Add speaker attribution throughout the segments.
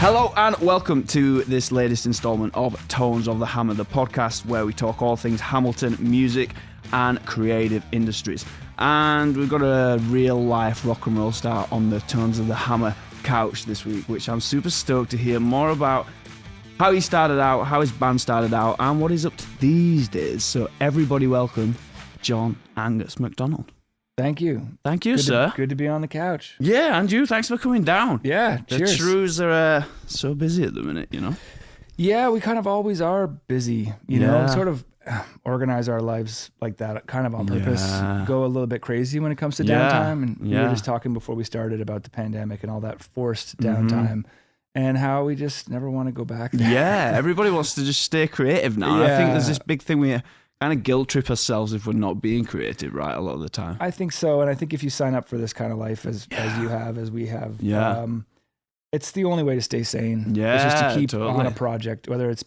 Speaker 1: Hello and welcome to this latest installment of Tones of the Hammer, the podcast where we talk all things Hamilton, music and creative industries. And we've got a real life rock and roll star on the Tones of the Hammer couch this week, which I'm super stoked to hear more about how he started out, how his band started out, and what he's up to these days. So everybody welcome John Angus McDonald.
Speaker 2: Thank you.
Speaker 1: Thank you, sir.
Speaker 2: Good to be on the couch.
Speaker 1: Yeah, and you, thanks for coming down.
Speaker 2: Yeah, cheers.
Speaker 1: The Trews are so busy at the minute, you know?
Speaker 2: Yeah, we kind of always are busy, you know, sort of organize our lives like that, kind of on purpose, go a little bit crazy when it comes to downtime. And we were just talking before we started about the pandemic and all that forced downtime and how we just never want to go back there.
Speaker 1: Yeah, everybody wants to just stay creative now.
Speaker 2: Yeah.
Speaker 1: I think there's this big thing we kind of guilt trip ourselves if we're not being creative, right, a lot of the time.
Speaker 2: I think so. And I think if you sign up for this kind of life as you have, as we have, it's the only way to stay sane.
Speaker 1: Yeah,
Speaker 2: it's just to keep on a project, whether it's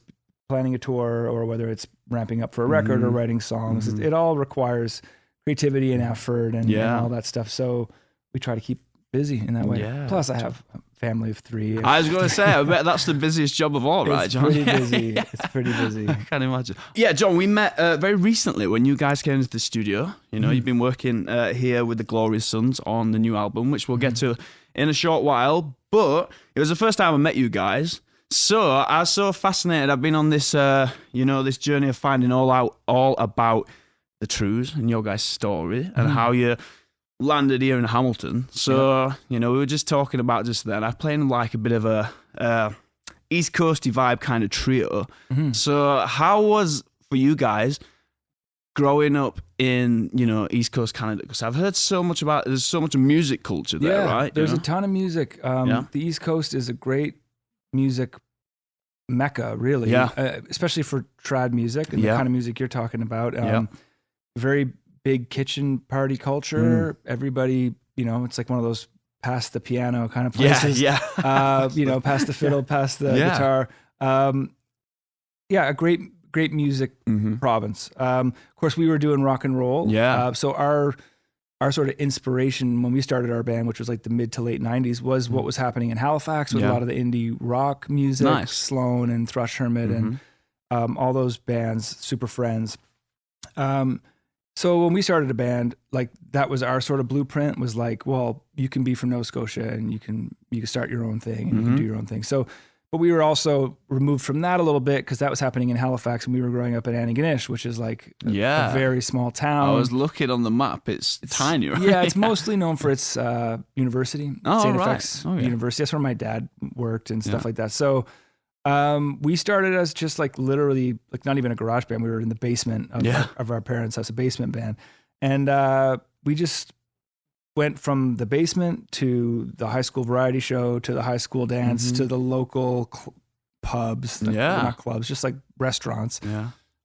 Speaker 2: planning a tour or whether it's ramping up for a record or writing songs. It all requires creativity and effort and all that stuff. So we try to keep busy in that way. Yeah. Plus I have a family of 3.
Speaker 1: I was going to say, I bet that's the busiest job of all, right, John?
Speaker 2: It's pretty busy. It's pretty busy.
Speaker 1: I can't imagine. Yeah, John, we met very recently when you guys came into the studio. You know, you've been working here with the Glorious Sons on the new album, which we'll get to in a short while. But it was the first time I met you guys. So I was so fascinated. I've been on this, this journey of finding all about the Trews and your guys' story and how you landed here in Hamilton. So, we were just talking about just then. I played in like a bit of a East Coasty vibe kind of trio. So how was for you guys growing up in, East Coast Canada? Because I've heard so much about, there's so much music culture there, right?
Speaker 2: There's a ton of music. The East Coast is a great music mecca, really, especially for trad music and the kind of music you're talking about. Very big kitchen party culture. Everybody, it's like one of those pass the piano kind of places. Pass the fiddle, pass the guitar. A great music province. Of course, we were doing rock and roll. So our sort of inspiration when we started our band, which was like the mid to late 90s, was what was happening in Halifax with a lot of the indie rock music, Sloan and Thrush Hermit and all those bands, Super Friends. So when we started a band, like that was our sort of blueprint, was like, well, you can be from Nova Scotia and you can start your own thing and you can do your own thing. So, but we were also removed from that a little bit because that was happening in Halifax and we were growing up in Antigonish, which is like a very small town.
Speaker 1: I was looking on the map. It's tiny, right?
Speaker 2: Yeah, it's mostly known for its university, St. FX University. That's where my dad worked and stuff like that. So we started as just like literally like not even a garage band. We were in the basement of our parents' house, a basement band. And we just went from the basement to the high school variety show to the high school dance to the local pubs, not clubs, just like restaurants.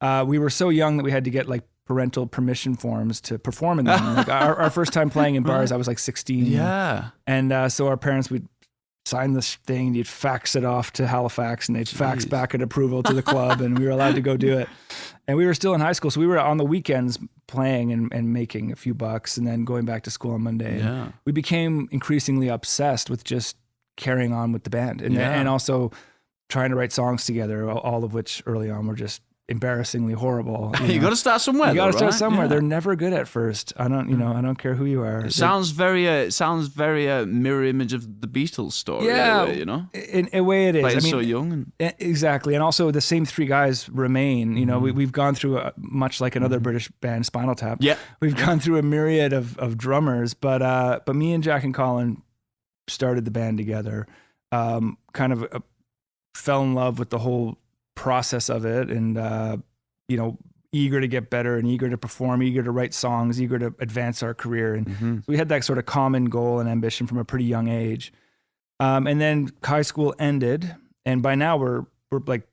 Speaker 2: We were so young that we had to get like parental permission forms to perform in them. Like our first time playing in bars, I was like 16. And so our parents would sign this thing, and you'd fax it off to Halifax, and they'd fax back an approval to the club, and we were allowed to go do it. And we were still in high school, so we were on the weekends playing and making a few bucks, and then going back to school on Monday. And we became increasingly obsessed with just carrying on with the band, and also trying to write songs together, all of which early on were just embarrassingly horrible.
Speaker 1: You got to start somewhere.
Speaker 2: You got to start somewhere. They're never good at first. I don't care who you are.
Speaker 1: It sounds very mirror image of the Beatles story.
Speaker 2: Yeah,
Speaker 1: in a way,
Speaker 2: In a way it is.
Speaker 1: Playing so young.
Speaker 2: Exactly. And also the same 3 guys remain. We've gone through much like another British band, Spinal Tap.
Speaker 1: Yeah.
Speaker 2: We've gone through a myriad of drummers, but me and Jack and Colin started the band together. Kind of fell in love with the whole process of it, and eager to get better and eager to perform, eager to write songs, eager to advance our career. And we had that sort of common goal and ambition from a pretty young age. And then high school ended, and by now we're like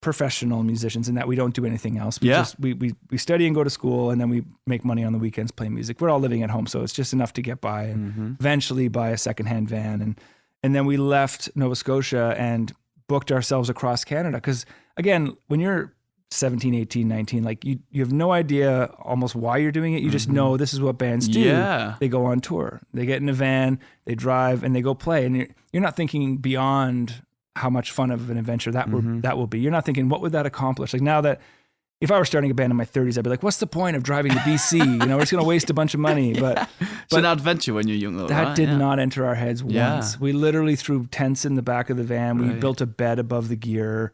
Speaker 2: professional musicians in that we don't do anything else. We study and go to school, and then we make money on the weekends playing music. We're all living at home, so it's just enough to get by and eventually buy a secondhand van. And then we left Nova Scotia and booked ourselves across Canada. Because again, when you're 17, 18, 19, like you have no idea almost why you're doing it. You just know this is what bands do. They go on tour, they get in a van, they drive, and they go play. And you're not thinking beyond how much fun of an adventure that will be. You're not thinking, what would that accomplish? Like now that if I were starting a band in my 30s, I'd be like, what's the point of driving to BC? We're just going to waste a bunch of money. But
Speaker 1: it's an adventure when you're young, though,
Speaker 2: that
Speaker 1: right?
Speaker 2: did not enter our heads once. We literally threw tents in the back of the van. We built a bed above the gear.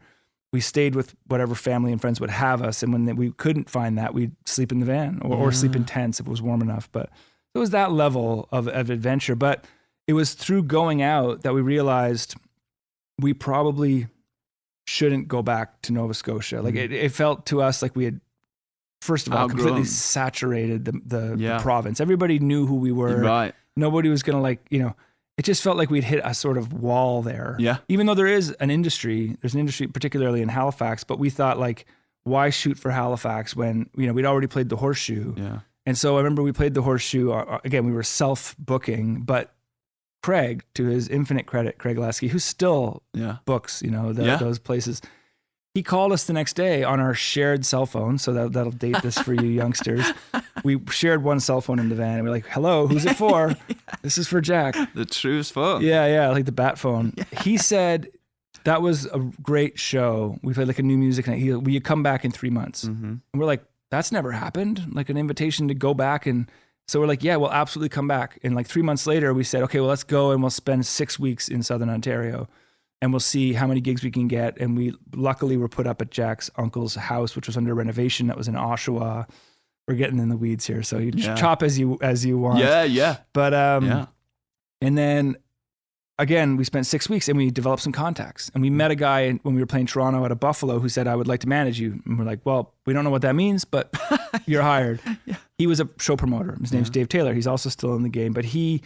Speaker 2: We stayed with whatever family and friends would have us. And when we couldn't find that, we'd sleep in the van or sleep in tents if it was warm enough. But it was that level of adventure. But it was through going out that we realized we probably shouldn't go back to Nova Scotia. Like it felt to us like we had, first of all, completely saturated the province. Everybody knew who we were.
Speaker 1: Right.
Speaker 2: Nobody was going to it just felt like we'd hit a sort of wall there.
Speaker 1: Yeah.
Speaker 2: Even though there's an industry particularly in Halifax, but we thought like, why shoot for Halifax when, we'd already played the Horseshoe.
Speaker 1: Yeah.
Speaker 2: And so I remember we played the Horseshoe, again, we were self-booking, but Craig, to his infinite credit, Craig Lasky, who still books, those places. He called us the next day on our shared cell phone. So that'll date this for you youngsters. We shared one cell phone in the van and we're like, hello, who's it for? This is for Jack.
Speaker 1: The Trews phone.
Speaker 2: Yeah. Like the bat phone. Yeah. He said, that was a great show. We played like a new music night. Will you come back in 3 months? Mm-hmm. And we're like, that's never happened. Like an invitation to go back. And so we're like, yeah, we'll absolutely come back. And like 3 months later, we said, okay, well, let's go and we'll spend 6 weeks in Southern Ontario and we'll see how many gigs we can get. And we luckily were put up at Jack's uncle's house, which was under renovation. That was in Oshawa. We're getting in the weeds here. So you chop as you want.
Speaker 1: Yeah.
Speaker 2: But, and then again, we spent 6 weeks and we developed some contacts and we met a guy when we were playing Toronto at a Buffalo who said, I would like to manage you. And we're like, well, we don't know what that means, but you're hired. Yeah. He was a show promoter. His name's Dave Taylor. He's also still in the game, but he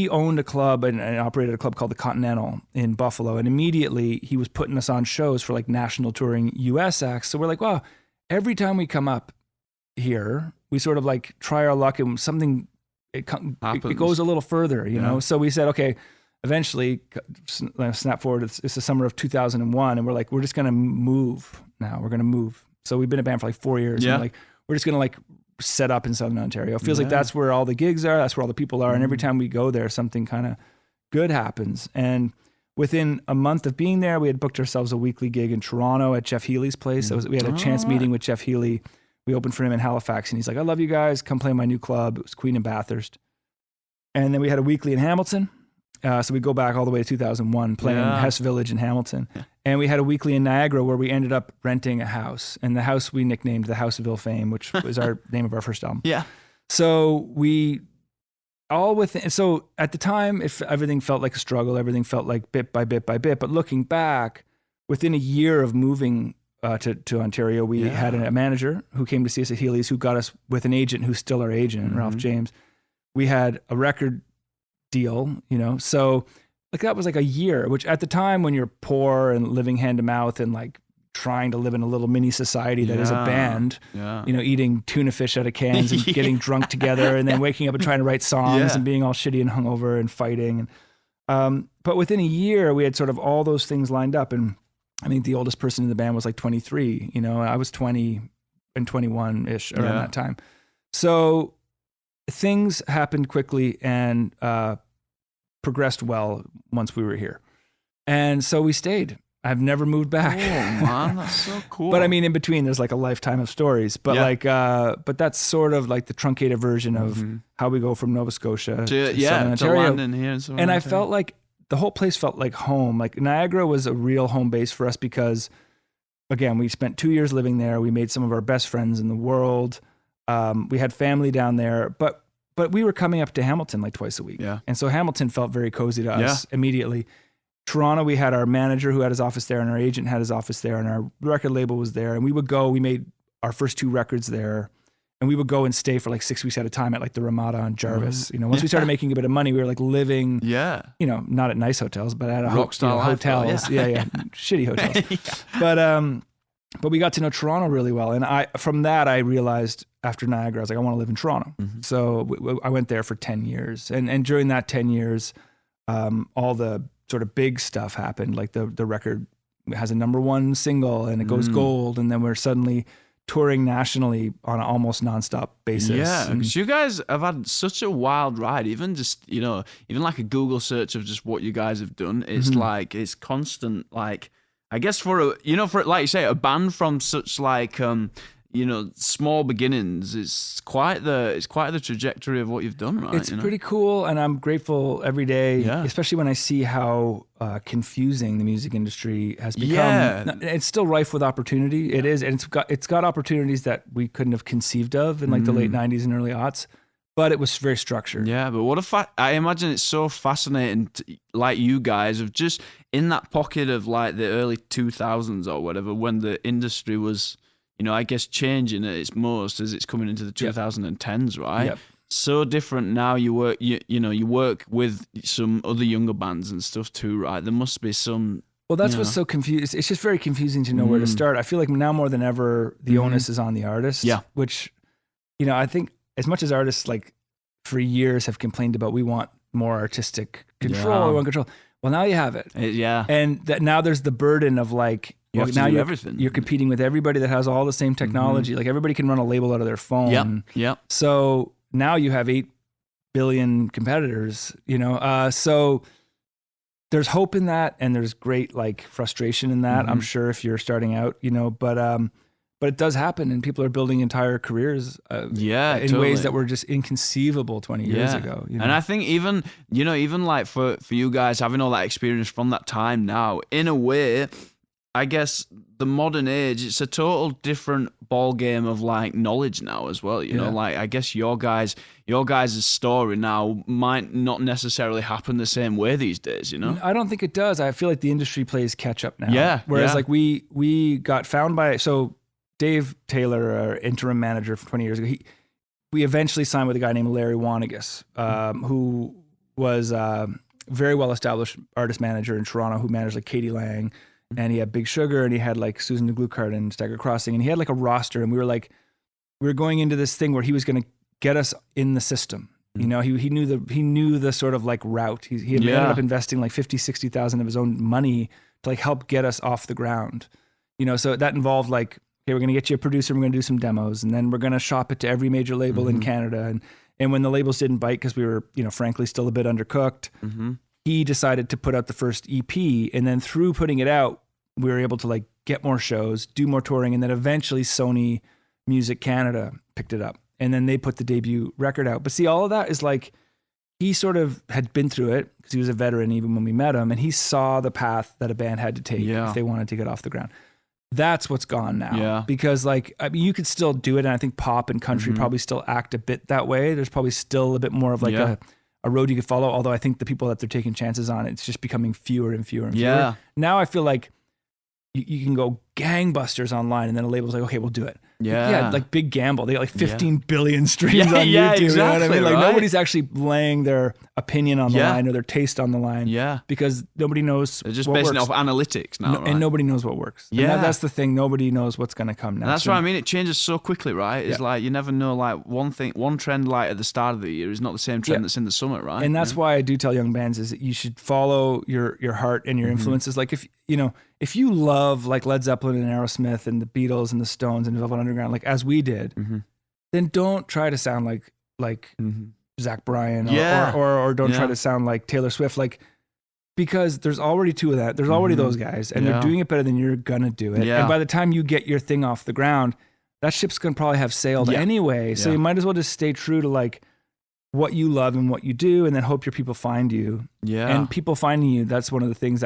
Speaker 2: owned a club and operated a club called the Continental in Buffalo. And immediately he was putting us on shows for like national touring US acts. So we're like, wow, every time we come up here, we sort of like try our luck and something, it goes a little further, you know? So we said, okay, eventually, snap forward, it's the summer of 2001, and we're like, we're just going to move now. We're going to move. So we've been a band for like 4 years. Yeah. And we're just going to like set up in Southern Ontario. It feels like that's where all the gigs are. That's where all the people are. And every time we go there, something kind of good happens. And within a month of being there, we had booked ourselves a weekly gig in Toronto at Jeff Healy's place. We had a chance meeting with Jeff Healy. We opened for him in Halifax, and he's like, I love you guys. Come play my new club. It was Queen and Bathurst. And then we had a weekly in Hamilton. So we go back all the way to 2001, playing Hess Village in Hamilton. Yeah. And we had a weekly in Niagara where we ended up renting a house. And the house we nicknamed the House of Ill Fame, which was our name of our first album. Yeah. So so at the time, everything felt like a struggle. Everything felt like bit by bit by bit. But looking back, within a year of moving to Ontario, we had a manager who came to see us at Healy's who got us with an agent who's still our agent, Ralph James. We had a record deal, so like that was like a year, which at the time when you're poor and living hand to mouth and like trying to live in a little mini society that is a band, eating tuna fish out of cans and getting drunk together and then waking up and trying to write songs and being all shitty and hungover and fighting. And, but within a year we had sort of all those things lined up. And I think the oldest person in the band was like 23, I was 20 and 21-ish around that time. So things happened quickly and progressed well once we were here. And so we stayed. I've never moved back.
Speaker 1: Oh, man, that's so cool.
Speaker 2: But I mean, in between, there's like a lifetime of stories. But but that's sort of like the truncated version of how we go from Nova Scotia to Southern Ontario.
Speaker 1: To London here.
Speaker 2: And I felt like the whole place felt like home. Like Niagara was a real home base for us because, again, we spent 2 years living there. We made some of our best friends in the world. We had family down there, but we were coming up to Hamilton like twice a week. Yeah. And so Hamilton felt very cozy to us immediately. Toronto, we had our manager who had his office there and our agent had his office there and our record label was there. And we made our first 2 records there and we would go and stay for like 6 weeks at a time at like the Ramada on Jarvis. Once we started making a bit of money, we were like living, not at nice hotels, but at
Speaker 1: rockstar
Speaker 2: hotels. Shitty hotels. But we got to know Toronto really well. And from that, I realized after Niagara, I was like, I want to live in Toronto. Mm-hmm. So I went there for 10 years. And during that 10 years, all the sort of big stuff happened. Like the record has a #1 single and it goes gold. And then we're suddenly touring nationally on an almost nonstop basis.
Speaker 1: Yeah, because you guys have had such a wild ride. Even just, even like a Google search of just what you guys have done, it's like, it's constant. Like, I guess for like you say, a band from such like, small beginnings, it's quite the trajectory of what you've done, right?
Speaker 2: It's pretty cool, and I'm grateful every day, especially when I see how confusing the music industry has become. Yeah. It's still rife with opportunity. It is, and it's got opportunities that we couldn't have conceived of in like the late 90s and early aughts, but it was very structured.
Speaker 1: Yeah, but I imagine it's so fascinating, like you guys have just in that pocket of like the early 2000s or whatever, when the industry was, I guess changing at its most as it's coming into the 2010s, right? Yep. So different now. You work, you work with some other younger bands and stuff too, right? There must be some. Well,
Speaker 2: that's what's so confusing. It's just very confusing to know where to start. I feel like now more than ever, the onus is on the artist. Yeah. Which, I think as much as artists like for years have complained about, we want more artistic control. We want control. Well, now you have it. And that now there's the burden of like. Now you're competing with everybody that has all the same technology. Like everybody can run a label out of their phone.
Speaker 1: Yep.
Speaker 2: So now you have 8 billion competitors, so there's hope in that. And there's great like frustration in that. I'm sure if you're starting out, but it does happen, and people are building entire careers in ways that were just inconceivable 20 years ago.
Speaker 1: And I think even like for you guys having all that experience from that time now, in a way, I guess the modern age, it's a total different ball game of like knowledge now as well. Like I guess your guys' story now might not necessarily happen the same way these days.
Speaker 2: I don't think it does. I feel like the industry plays catch up now. Yeah. Whereas like we got found by Dave Taylor, our interim manager from 20 years ago. We eventually signed with a guy named Larry Angus, who was a very well established artist manager in Toronto, who managed like Katie Lang. And he had Big Sugar, and he had like Susan Glucart and Stagger Crossing, and he had like a roster, and we were going into this thing where he was going to get us in the system. He knew the sort of like route. He ended up investing like 50,000-60,000 of his own money to like help get us off the ground. So that involved like, okay, we're going to get you a producer, we're going to do some demos, and then we're going to shop it to every major label in Canada. And when the labels didn't bite because we were, frankly, still a bit undercooked, he decided to put out the first EP, and then through putting it out, we were able to like get more shows, do more touring, and then eventually Sony Music Canada picked it up, and then they put the debut record out. But see, all of that is like, he sort of had been through it because he was a veteran even when we met him, and he saw the path that a band had to take if they wanted to get off the ground. That's what's gone now. Because like, I mean, you could still do it, and I think pop and country probably still act a bit that way. There's probably still a bit more of like a road you could follow, although I think the people that they're taking chances on, it's just becoming fewer and fewer and fewer. Now I feel like you can go gangbusters online, and then a label's like, okay, we'll do it. Like Big Gamble, they got like 15 billion streams on YouTube.
Speaker 1: Exactly,
Speaker 2: you know what I mean? Like
Speaker 1: right?
Speaker 2: Nobody's actually laying their opinion on the line or their taste on the line. Because nobody knows.
Speaker 1: They're just
Speaker 2: what
Speaker 1: basing
Speaker 2: works.
Speaker 1: it off analytics now, right?
Speaker 2: And nobody knows what works. And that's the thing. Nobody knows what's going to come next.
Speaker 1: And that's what I mean. It changes so quickly, right? It's like you never know. Like one trend like at the start of the year is not the same trend that's in the summer, right?
Speaker 2: And that's why I do tell young bands is that you should follow your heart and your influences. Like if you love like Led Zeppelin and Aerosmith and the Beatles and the Stones and Velvet Underground, like as we did, then don't try to sound like Zach Bryan or don't try to sound like Taylor Swift, like, because there's already two of that. There's already those guys, and they're doing it better than you're gonna do it. And by the time you get your thing off the ground, that ship's gonna probably have sailed anyway. So you might as well just stay true to like what you love and what you do, and then hope your people find you. And people finding you, that's one of the things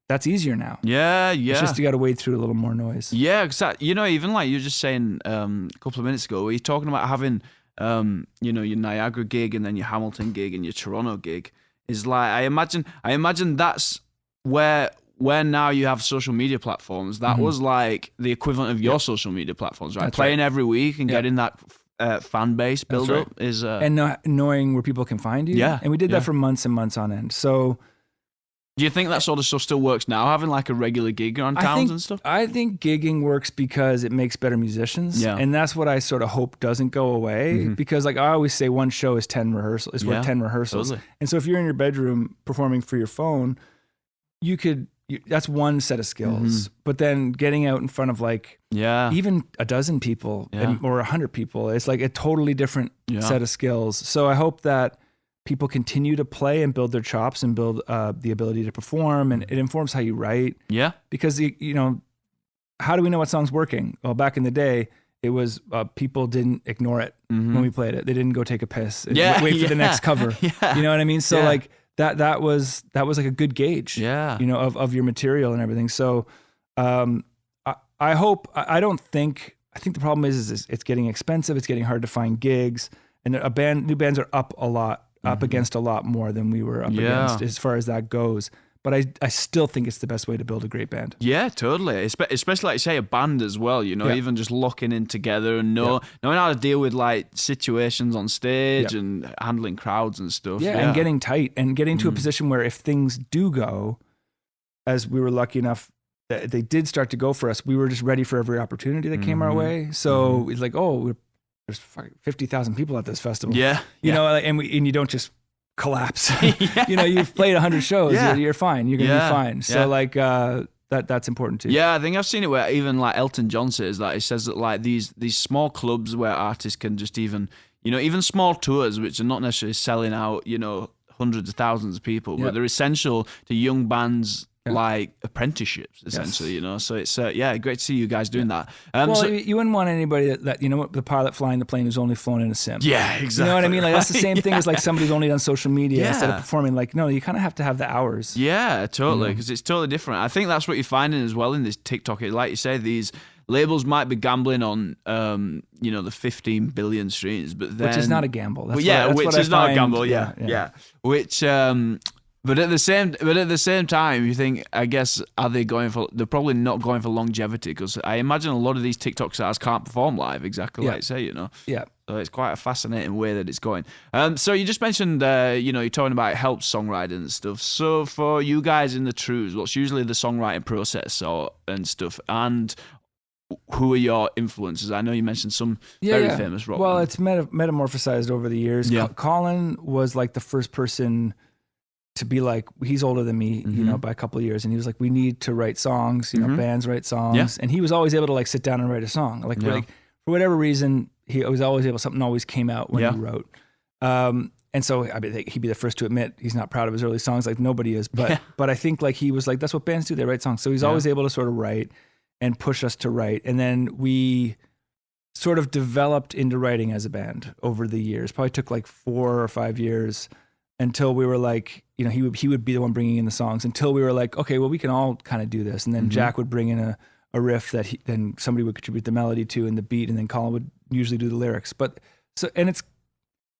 Speaker 2: that's easier now. It's just you got to wade through a little more noise.
Speaker 1: Exactly. Even like you were just saying a couple of minutes ago, where you're talking about having, your Niagara gig and then your Hamilton gig and your Toronto gig, is like I imagine that's where now you have social media platforms. That was like the equivalent of your social media platforms, right?
Speaker 2: That's
Speaker 1: Playing every week and getting that fan base build up is
Speaker 2: and knowing where people can find you. And we did that for months and months on end. So.
Speaker 1: Do you think that sort of stuff still works now, having like a regular gig on towns and stuff?
Speaker 2: I think gigging works because it makes better musicians. And that's what I sort of hope doesn't go away. Because like I always say, one show is 10 rehearsals, worth 10 rehearsals. Totally. And so if you're in your bedroom performing for your phone, you could that's one set of skills. But then getting out in front of like even a dozen people or 100 people, it's like a totally different set of skills. So I hope that people continue to play and build their chops and build the ability to perform, and it informs how you write. Yeah. Because, how do we know what song's working? Well, back in the day, it was people didn't ignore it when we played it. They didn't go take a piss and wait for the next cover. You know what I mean? So like that was like a good gauge, of your material and everything. So I hope, I think the problem is it's getting expensive. It's getting hard to find gigs, and new bands are up against a lot more than we were up against as far as that goes. But I still think it's the best way to build a great band. Yeah, totally. Especially, like you say, a band as well, even just locking in together and knowing how to deal with like situations on stage and handling crowds and stuff. Yeah, and getting tight and getting to a position where if things do go, as we were lucky enough that they did start to go for us, we were just ready for every opportunity that came our way. So it's like, there's 50,000 people at this festival. Yeah. And you don't just collapse. You've played 100 shows. You're fine. You're gonna be fine. So like that's important too. Yeah, I think I've seen it where even like Elton John says that. He says that like these small clubs where artists can just even small tours, which are not necessarily selling out hundreds of thousands of people, but they're essential to young bands. Like apprenticeships, essentially, So it's great to see you guys doing that. You wouldn't want anybody that the pilot flying the plane who's only flown in a sim. Yeah, exactly. You know what I mean? Like that's the same thing as like somebody who's only done social media instead of performing. Like, no, you kind of have to have the hours. Yeah, totally, because it's totally different. I think that's what you're finding as well in this TikTok. Like you say, these labels might be gambling on the 15 billion streams, but then, which is not a gamble. Which is not a gamble. Yeah. Which But at the same time, you think, I guess, they're probably not going for longevity, because I imagine a lot of these TikTok stars can't perform live, exactly like you say, Yeah. So it's quite a fascinating way that it's going. So you just mentioned, you're talking about help songwriting and stuff. So for you guys in the Trews, what's usually the songwriting process and stuff? And who are your influences? I know you mentioned some very famous rock. Well, it's metamorphosized over the years. Yeah. Colin was like the first person to be like, he's older than me, by a couple of years. And he was like, we need to write songs, bands write songs. Yeah. And he was always able to like sit down and write a song. Like for whatever reason, he was always able, something always came out when he wrote. And so he'd be the first to admit he's not proud of his early songs, like nobody is. But I think like he was like, that's what bands do, they write songs. So he's always able to sort of write and push us to write. And then we sort of developed into writing as a band over the years. Probably took like 4 or 5 years until we were like, he would be the one bringing in the songs, until we were like, okay, well, we can all kind of do this. And then Jack would bring in a riff that then somebody would contribute the melody to and the beat, and then Colin would usually do the lyrics. And it's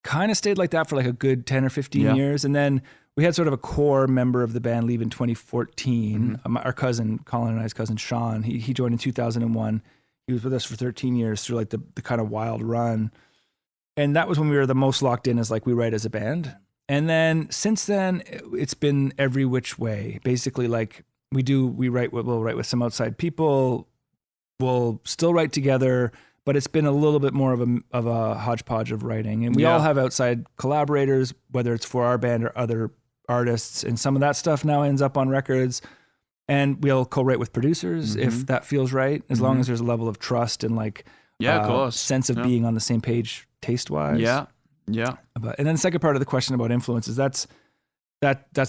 Speaker 2: kind of stayed like that for like a good 10 or 15 years. And then we had sort of a core member of the band leave in 2014. Our cousin, Colin and I's cousin, Sean, he joined in 2001. He was with us for 13 years through like the kind of wild run. And that was when we were the most locked in as like we write as a band. And then since then, it's been every which way. Basically, like we'll write with some outside people. We'll still write together, but it's been a little bit more of a hodgepodge of writing. And we all have outside collaborators, whether it's for our band or other artists. And some of that stuff now ends up on records. And we'll co-write with producers if that feels right, as long as there's a level of trust and like of course. Sense of being on the same page taste-wise. Yeah. And then the second part of the question about influences, that's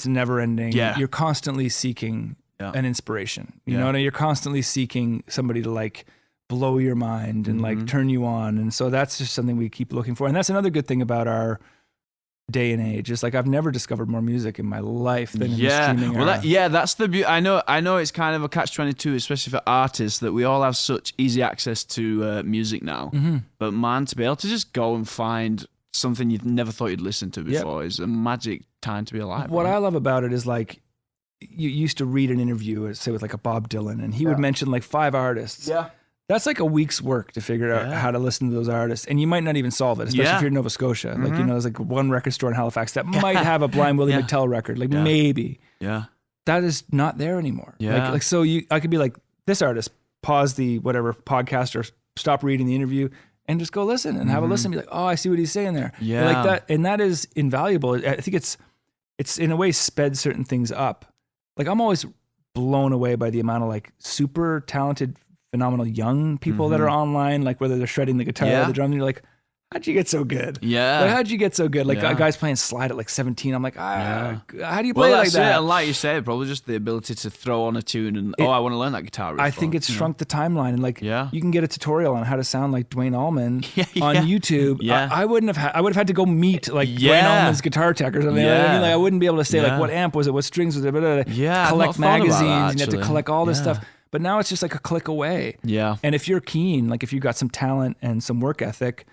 Speaker 2: never ending. Yeah. You're constantly seeking an inspiration. You know what I mean? You're constantly seeking somebody to like blow your mind and like turn you on. And so that's just something we keep looking for. And that's another good thing about our day and age. It's like I've never discovered more music in my life than in the streaming era. That's the beauty. I know it's kind of a catch-22, especially for artists, that we all have such easy access to music now. But man, to be able to just go and find something you've never thought you'd listen to before is a magic time to be alive. What I love about it is like, you used to read an interview, say with like a Bob Dylan, and he would mention like 5 artists. Yeah. That's like a week's work to figure out how to listen to those artists. And you might not even solve it, especially if you're in Nova Scotia. Like, there's like one record store in Halifax that might have a Blind Willie McTell record, like maybe. Yeah. That is not there anymore. Yeah. Like so I could be like, this artist, pause the whatever podcast or stop reading the interview and just go listen and have a listen. Be like, oh, I see what he's saying there. Yeah. Like that, and that is invaluable. I think it's in a way sped certain things up. Like I'm always blown away by the amount of like super talented, phenomenal young people that are online, like whether they're shredding the guitar or the drums, and you're like, how'd you get so good?
Speaker 1: Yeah.
Speaker 2: Like, how'd you get so good? Like guys playing slide at like 17. I'm like, how do you play like that?
Speaker 1: It. And like you said, probably just the ability to throw on a tune and, I want to learn that guitar riff.
Speaker 2: I think it's shrunk the timeline. And like, you can get a tutorial on how to sound like Dwayne Allman on YouTube.
Speaker 1: Yeah.
Speaker 2: I would have had to go meet like Dwayne Allman's guitar tech or something. You know what I mean? Like, I wouldn't be able to say like, what amp was it? What strings was it? Collect magazines. And you have to collect all this stuff. But now it's just like a click away.
Speaker 1: Yeah.
Speaker 2: And if you're keen, like if you've got some talent and some work ethic,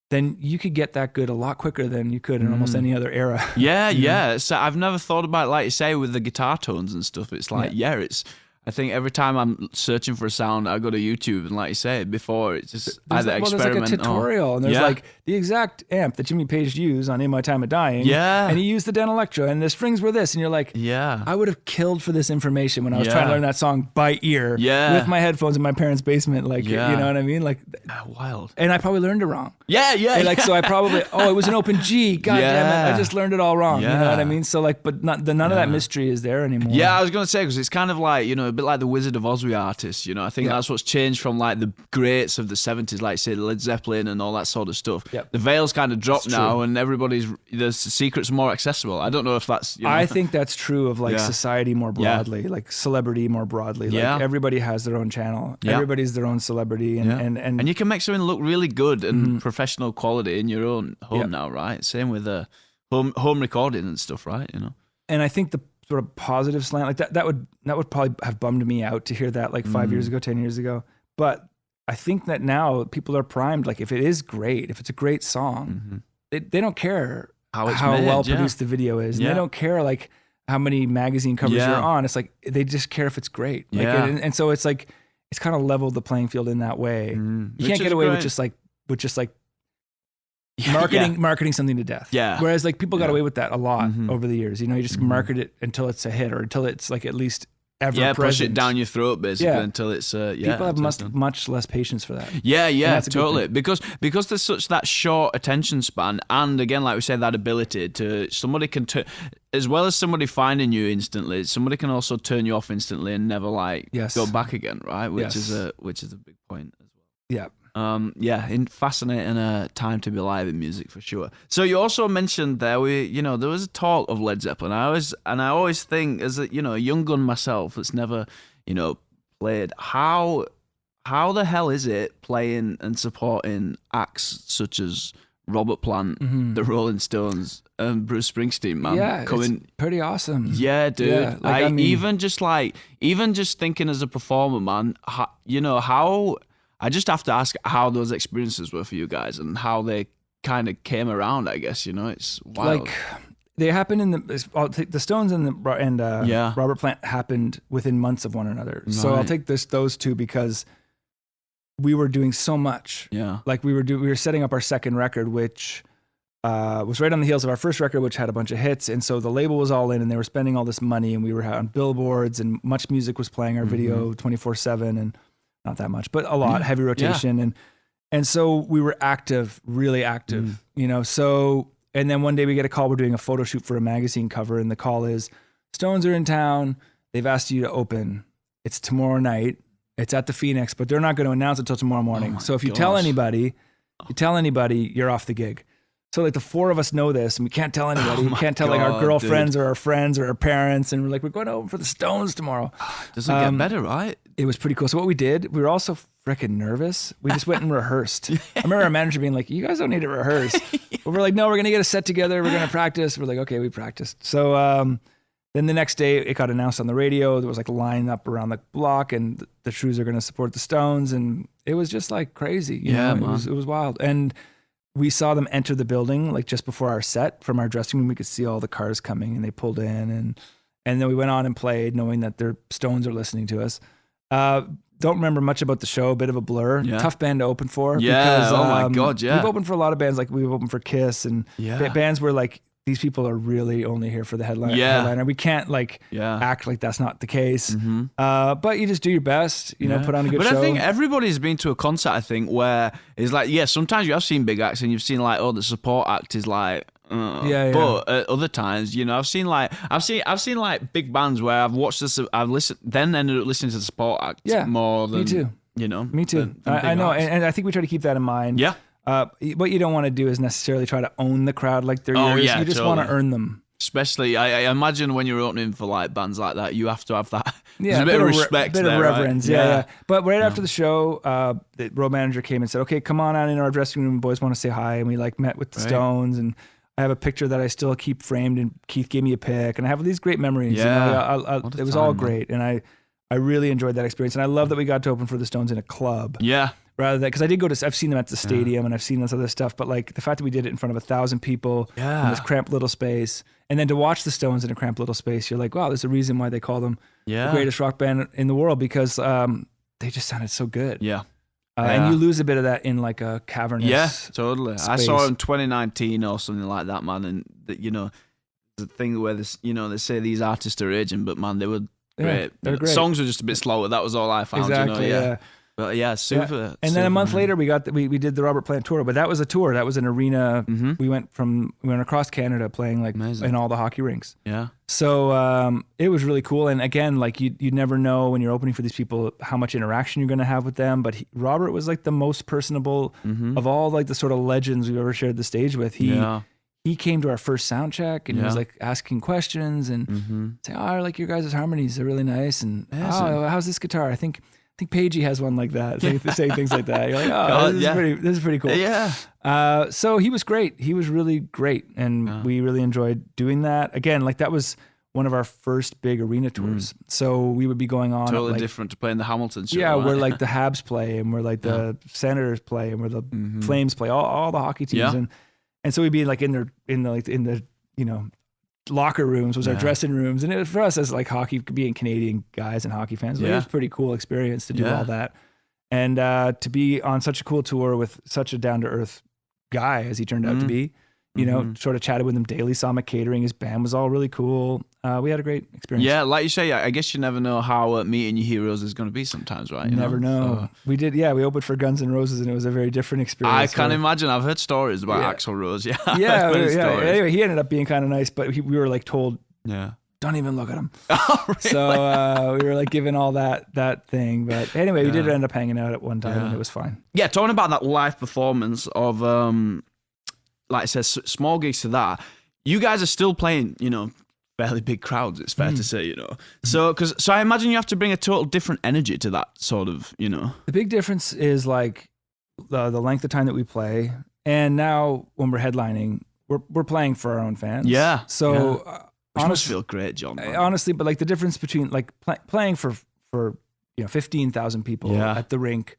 Speaker 2: then you could get that good a lot quicker than you could in almost any other era.
Speaker 1: Yeah. So I've never thought about it, like you say, with the guitar tones and stuff. It's like, I think every time I'm searching for a sound, I go to YouTube, and like you say, before it's just either experiment.
Speaker 2: There's like a tutorial, and there's like the exact amp that Jimmy Page used on In My Time of Dying.
Speaker 1: Yeah.
Speaker 2: And he used the Dan Electro, and the strings were this, and you're like, I would have killed for this information when I was trying to learn that song by ear with my headphones in my parents' basement. Like, you know what I mean? Like,
Speaker 1: wild.
Speaker 2: And I probably learned it wrong.
Speaker 1: Yeah.
Speaker 2: Like, so I probably, it was an open G. God damn it. I just learned it all wrong. You know what I mean? So like, but none of that mystery is there anymore.
Speaker 1: Yeah, I was going to say, because it's kind of like, you know, a bit like the Wizard of Oz artists, you know. I think that's what's changed from like the greats of the 70s, like say Led Zeppelin and all that sort of stuff. The veil's kind of dropped now, and the secrets are more accessible. I don't know if that's, you know.
Speaker 2: I think that's true of like society more broadly, like celebrity more broadly. Like everybody has their own channel. Everybody's their own celebrity, and
Speaker 1: you can make something look really good and professional quality in your own home now, right? Same with home recording and stuff, right? You know.
Speaker 2: And I think the sort of positive slant like that would probably have bummed me out to hear that like 5 years ago, 10 years ago. But I think that now people are primed. Like if it is great, if it's a great song, they don't care how well produced the video is. And they don't care like how many magazine covers you're on. It's like, they just care if it's great. Like, and so it's like, it's kind of leveled the playing field in that way. You can't get away with just like marketing something to death.
Speaker 1: Yeah.
Speaker 2: Whereas like people got away with that a lot over the years. You know, you just market it until it's a hit or until it's like at least ever present.
Speaker 1: Push it down your throat basically until it's
Speaker 2: people have much less patience for that.
Speaker 1: Yeah, totally. Because there's such that short attention span, and again, like we said, that ability to somebody can as well as somebody finding you instantly, somebody can also turn you off instantly and never go back again, right? Which is a big point as well.
Speaker 2: Yeah.
Speaker 1: Fascinating time to be alive in music for sure. So you also mentioned there there was a talk of Led Zeppelin. I always think as a young gun myself that's never played, how the hell is it playing and supporting acts such as Robert Plant, the Rolling Stones, and Bruce Springsteen, man?
Speaker 2: Yeah, it's pretty awesome.
Speaker 1: Yeah, dude. Yeah, like, even just thinking as a performer, man, how I just have to ask how those experiences were for you guys and how they kind of came around. I guess it's wild.
Speaker 2: Like they happened the Stones and Robert Plant happened within months of one another. Right. So I'll take those two because we were doing so much.
Speaker 1: Yeah,
Speaker 2: like we were setting up our second record, which was right on the heels of our first record, which had a bunch of hits, and so the label was all in, and they were spending all this money, and we were on billboards, and much music was playing our video 24/7, and not that much, but a lot, heavy rotation. And so we were really active, so, and then one day we get a call, we're doing a photo shoot for a magazine cover. And the call is, Stones are in town. They've asked you to open. It's tomorrow night. It's at the Phoenix, but they're not going to announce it until tomorrow morning. So if you tell anybody, you're off the gig. So like the four of us know this, and we can't tell anybody. We can't tell like our girlfriends or our friends or our parents, and we're like, we're going over for the Stones tomorrow.
Speaker 1: Doesn't get better, right?
Speaker 2: It was pretty cool. So what we did, we were also freaking nervous. We just went and rehearsed. I remember our manager being like, you guys don't need to rehearse. But we're like, no, we're going to get a set together. We're going to practice. We're like, okay, we practiced. So then the next day it got announced on the radio. There was like a line up around the block, and the Trews are going to support the Stones. And it was just like crazy. You know? It was wild. And we saw them enter the building like just before our set. From our dressing room, we could see all the cars coming, and they pulled in, and then we went on and played, knowing that their Stones are listening to us. Don't remember much about the show, a bit of a blur. Tough band to open for.
Speaker 1: Because, oh my God,
Speaker 2: we've opened for a lot of bands, like we've opened for Kiss, and bands where like these people are really only here for the headliner. We can't act like that's not the case. But you just do your best, put on a good show.
Speaker 1: But I think everybody's been to a concert, where it's like, sometimes you have seen big acts and you've seen like, the support act is like, But at other times, you know, I've seen like big bands where I've watched this, I've listened, then ended up listening to the support act more than
Speaker 2: me too.
Speaker 1: You know,
Speaker 2: me too. I know, and I think we try to keep that in mind.
Speaker 1: Yeah.
Speaker 2: What you don't want to do is necessarily try to own the crowd like they're yours. You just want to earn them.
Speaker 1: Especially, I imagine when you're opening for like bands like that, you have to have that.
Speaker 2: Yeah,
Speaker 1: a bit of respect,
Speaker 2: a bit of reverence.
Speaker 1: Right?
Speaker 2: Yeah. But right after the show, the road manager came and said, "Okay, come on out in our dressing room. Boys want to say hi." And we like met with the Stones, and I have a picture that I still keep framed. And Keith gave me a pic, and I have these great memories.
Speaker 1: Yeah,
Speaker 2: you know, it was all great, and I really enjoyed that experience, and I love that we got to open for the Stones in a club.
Speaker 1: Yeah.
Speaker 2: Rather than, because I did go to, I've seen them at the stadium and I've seen this other stuff, but like the fact that we did it in front of 1,000 people in this cramped little space, and then to watch the Stones in a cramped little space, you're like, wow, there's a reason why they call them the greatest rock band in the world, because they just sounded so good.
Speaker 1: Yeah.
Speaker 2: And you lose a bit of that in like a cavernous
Speaker 1: space. I saw them 2019 or something like that, man, and you know, the thing where this, you know, they say these artists are aging, but man, they were great.
Speaker 2: They're great.
Speaker 1: Songs were just a bit slower. That was all I found.
Speaker 2: Exactly.
Speaker 1: You know? But yeah, super.
Speaker 2: Yeah. And then a month later, we did the Robert Plant tour, but that was a tour. That was an arena.
Speaker 1: Mm-hmm.
Speaker 2: We went across Canada playing like in all the hockey rinks.
Speaker 1: Yeah.
Speaker 2: So it was really cool. And again, like you never know when you're opening for these people how much interaction you're going to have with them. But Robert was like the most personable of all like the sort of legends we've ever shared the stage with. He came to our first sound check and he was like asking questions and saying, "Oh, I like your guys' harmonies. They're really nice." And "Oh, how's this guitar? I think Paigey has one like that." Saying things like that. You're like, "Oh, this is pretty cool."
Speaker 1: Yeah.
Speaker 2: So he was great. He was really great. And we really enjoyed doing that. Again, like that was one of our first big arena tours. So we would be going on.
Speaker 1: Totally different to playing the Hamilton show.
Speaker 2: Yeah,
Speaker 1: right?
Speaker 2: where like the Habs play and where like the Senators play and where the Flames play, all the hockey teams. And so we'd be like in the you know, locker rooms was our dressing rooms, and it was for us as like hockey, being Canadian guys and hockey fans, it was a pretty cool experience to do all that, and to be on such a cool tour with such a down to earth guy as he turned out to be. You know, sort of chatted with him daily, saw him at catering. His band was all really cool. We had a great experience.
Speaker 1: Yeah, like you say, I guess you never know how meeting your heroes is going to be sometimes, right?
Speaker 2: You never know. So, we opened for Guns N' Roses, and it was a very different experience.
Speaker 1: I can't imagine. I've heard stories about Axl Rose. Yeah.
Speaker 2: Anyway, he ended up being kind of nice, but we were like told, don't even look at him.
Speaker 1: Oh, really?
Speaker 2: So we were like given all that thing. But anyway, we did end up hanging out at one time, and it was fine.
Speaker 1: Yeah, talking about that live performance of, like I said, small gigs to that, you guys are still playing, you know, fairly big crowds, it's fair to say, you know. So I imagine you have to bring a total different energy to that sort of, you know.
Speaker 2: The big difference is like the length of time that we play, and now when we're headlining, we're playing for our own fans.
Speaker 1: Yeah.
Speaker 2: So
Speaker 1: which must feel great, John.
Speaker 2: Honestly, but like the difference between like playing for you know 15,000 people at the rink,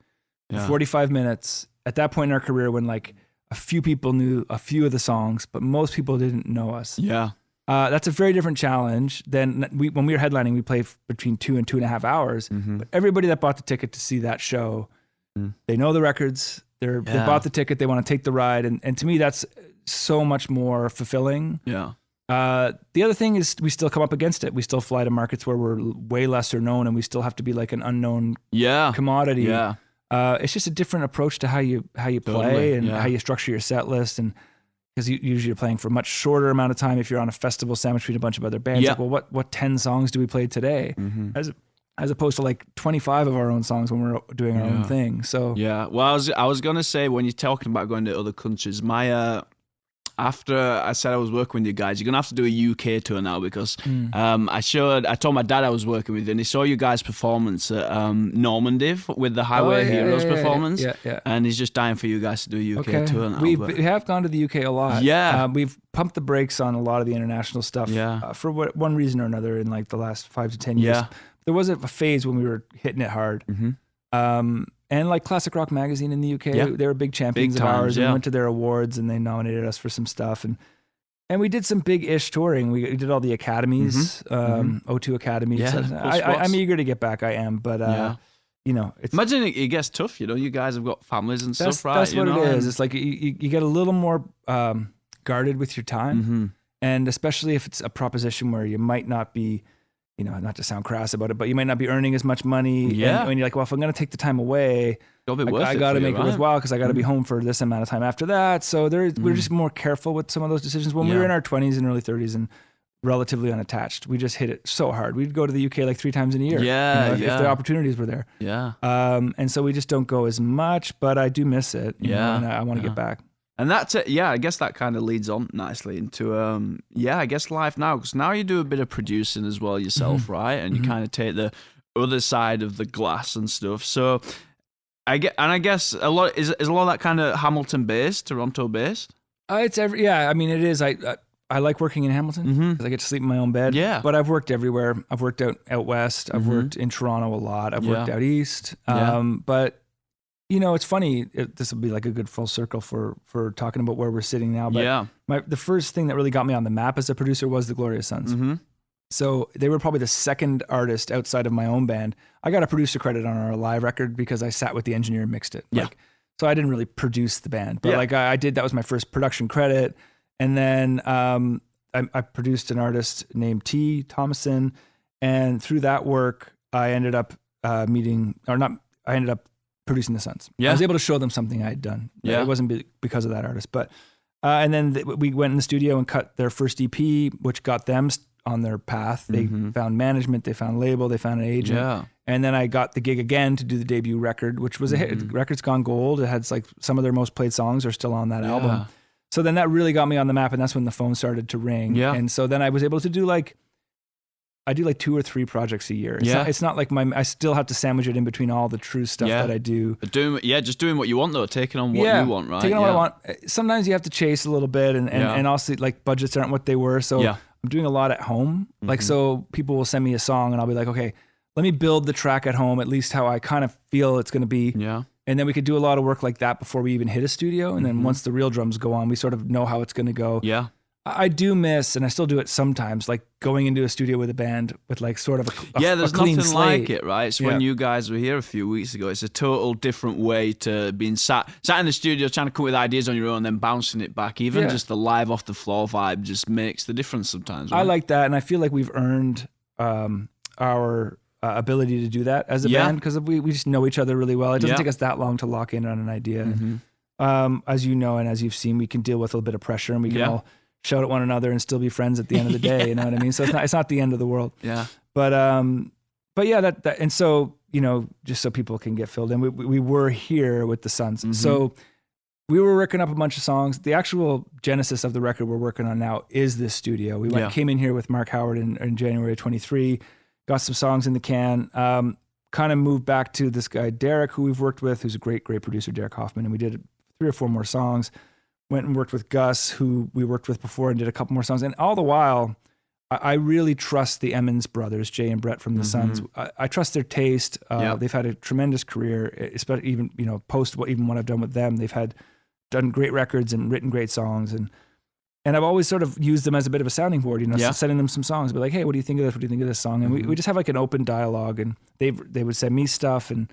Speaker 2: 45 minutes at that point in our career when like a few people knew a few of the songs, but most people didn't know us.
Speaker 1: Yeah.
Speaker 2: That's a very different challenge than when we were headlining. We played between 2 and 2.5 hours. But everybody that bought the ticket to see that show, they know the records. They bought the ticket. They want to take the ride, and to me, that's so much more fulfilling.
Speaker 1: Yeah.
Speaker 2: The other thing is we still come up against it. We still fly to markets where we're way lesser known, and we still have to be like an unknown commodity.
Speaker 1: Yeah.
Speaker 2: It's just a different approach to how you play and how you structure your set list, and because usually you're playing for a much shorter amount of time if you're on a festival sandwich between a bunch of other bands. Like, well, what 10 songs do we play today? As opposed to like 25 of our own songs when we're doing our own thing. So
Speaker 1: well, I was gonna say, when you're talking about going to other countries, my after I said I was working with you guys, you're going to have to do a UK tour now, because I told my dad I was working with you, and he saw you guys' performance at Normandy with the Highway Heroes performance. And he's just dying for you guys to do a UK tour now.
Speaker 2: We have gone to the UK a lot.
Speaker 1: Yeah.
Speaker 2: We've pumped the brakes on a lot of the international stuff for one reason or another in like the last 5 to 10 years.
Speaker 1: Yeah.
Speaker 2: There was a phase when we were hitting it hard. And like Classic Rock Magazine in the UK, they were big champions of ours. We went to their awards and they nominated us for some stuff. And we did some big-ish touring. We did all the academies, O2 academies. Yeah, I'm eager to get back. I am, but you know,
Speaker 1: imagine it gets tough. You know, you guys have got families and stuff, right?
Speaker 2: That's what it is. It's like you get a little more guarded with your time, and especially if it's a proposition where you might not be not to sound crass about it, but you might not be earning as much money.
Speaker 1: Yeah.
Speaker 2: And you're like, well, if I'm going to take the time away, I got to make it worthwhile because I got to be home for this amount of time after that. So we're just more careful with some of those decisions. When we were in our 20s and early 30s and relatively unattached, we just hit it so hard. We'd go to the UK like 3 times in a year. If the opportunities were there.
Speaker 1: Yeah.
Speaker 2: And so we just don't go as much, but I do miss it. You know, and I want to get back.
Speaker 1: And that's it. Yeah, I guess that kind of leads on nicely into, I guess life now. Because now you do a bit of producing as well yourself, right? And you kind of take the other side of the glass and stuff. So I guess a lot is a lot of that kind of Hamilton based, Toronto based.
Speaker 2: It's I mean, it is. I like working in Hamilton because I get to sleep in my own bed.
Speaker 1: Yeah.
Speaker 2: But I've worked everywhere. I've worked out west. I've worked in Toronto a lot. I've worked out east. But it's funny. This will be like a good full circle for talking about where we're sitting now. But the first thing that really got me on the map as a producer was the Glorious Sons. So they were probably the second artist outside of my own band. I got a producer credit on our live record because I sat with the engineer and mixed it. So I didn't really produce the band, but I did. That was my first production credit. And then I produced an artist named T. Thomason, and through that work, I ended up producing the Sons. I was able to show them something I had done. It wasn't because of that artist, but and then we went in the studio and cut their first EP, which got them on their path. They found management, they found label, they found an agent. And then I got the gig again to do the debut record, which was a hit. The record's gone gold. It had like some of their most played songs are still on that album. So then that really got me on the map, and that's when the phone started to ring. And so then I was able to do I do 2 or 3 projects a year. It's not like I still have to sandwich it in between all the Trews stuff that I do.
Speaker 1: But just doing what you want though, taking on what you want, right?
Speaker 2: Taking on what I want. Sometimes you have to chase a little bit, and also like budgets aren't what they were. So I'm doing a lot at home. Like, so people will send me a song and I'll be like, okay, let me build the track at home, at least how I kind of feel it's going to be. And then we could do a lot of work like that before we even hit a studio. And then once the real drums go on, we sort of know how it's going to go. I do miss, and I still do it sometimes, like going into a studio with a band with like sort of a
Speaker 1: there's
Speaker 2: clean
Speaker 1: nothing
Speaker 2: slate.
Speaker 1: like it, right? So when you guys were here a few weeks ago, it's a total different way to being sat in the studio trying to come up with ideas on your own and then bouncing it back. Even just the live off the floor vibe just makes the difference sometimes, right?
Speaker 2: I like that, and I feel like we've earned our ability to do that as a band because we just know each other really well. It doesn't take us that long to lock in on an idea. As you know, and as you've seen, we can deal with a little bit of pressure, and we can all shout at one another and still be friends at the end of the day. You know what I mean? So it's not the end of the world. But yeah, that and so just so people can get filled in, we were here with the Sons. So we were working up a bunch of songs. The actual genesis of the record we're working on now is this studio. We came in here with Mark Howard in January of 23, got some songs in the can. Kind of moved back to this guy Derek, who we've worked with, who's a great producer, Derek Hoffman, and we did 3 or 4 more songs. Went and worked with Gus, who we worked with before, and did a couple more songs. And all the while, I really trust the Emmons brothers, Jay and Brett from the Sons. I trust their taste. They've had a tremendous career, especially even post what I've done with them. They've done great records and written great songs, and I've always sort of used them as a bit of a sounding board. Sending them some songs, be like, hey, what do you think of this? What do you think of this song? And we just have like an open dialogue, and they would send me stuff. And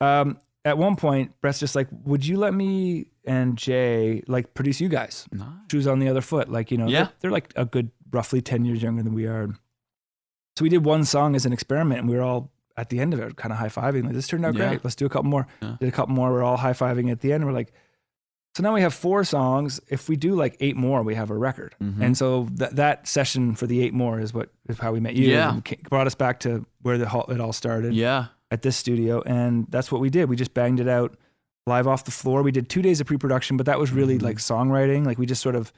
Speaker 2: at one point, Brett's just like, would you let me and Jay like produce you guys?
Speaker 1: Nice.
Speaker 2: Shoes on the other foot. Like, they're like a good roughly 10 years younger than we are. So we did one song as an experiment, and we were all at the end of it kind of high-fiving. Like, this turned out great. Let's do a couple more. Did a couple more. We're all high-fiving at the end. And we're like, so now we have 4 songs. If we do like 8 more, we have a record. And so that session for the 8 more is how we met you. And brought us back to where it all started. At this studio, and that's what we did. We just banged it out live off the floor. We did 2 days of pre-production, but that was really like songwriting. Like, we just sort of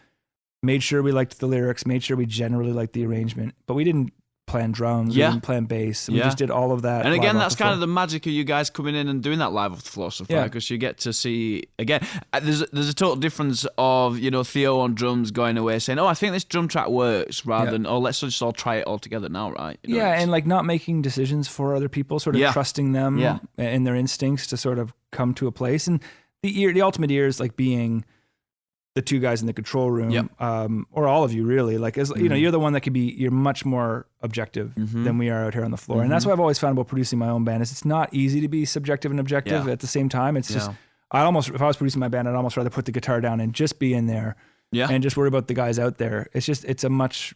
Speaker 2: made sure we liked the lyrics, made sure we generally liked the arrangement, but we didn't plan drums, we didn't plan bass. We just did all of that.
Speaker 1: And again, that's kind of the magic of you guys coming in and doing that live off the floor stuff, right? Because you get to see, again, there's a total difference of, Theo on drums going away saying, oh, I think this drum track works, rather than, oh, let's just all try it all together now, right?
Speaker 2: And like not making decisions for other people, sort of trusting them and their instincts to sort of come to a place. And the ultimate ear is like being the 2 guys in the control room, or all of you really, like, as you're the one that you're much more objective than we are out here on the floor. And that's what I've always found about producing my own band is it's not easy to be subjective and objective at the same time. It's just, if I was producing my band, I'd almost rather put the guitar down and just be in there and just worry about the guys out there. It's a much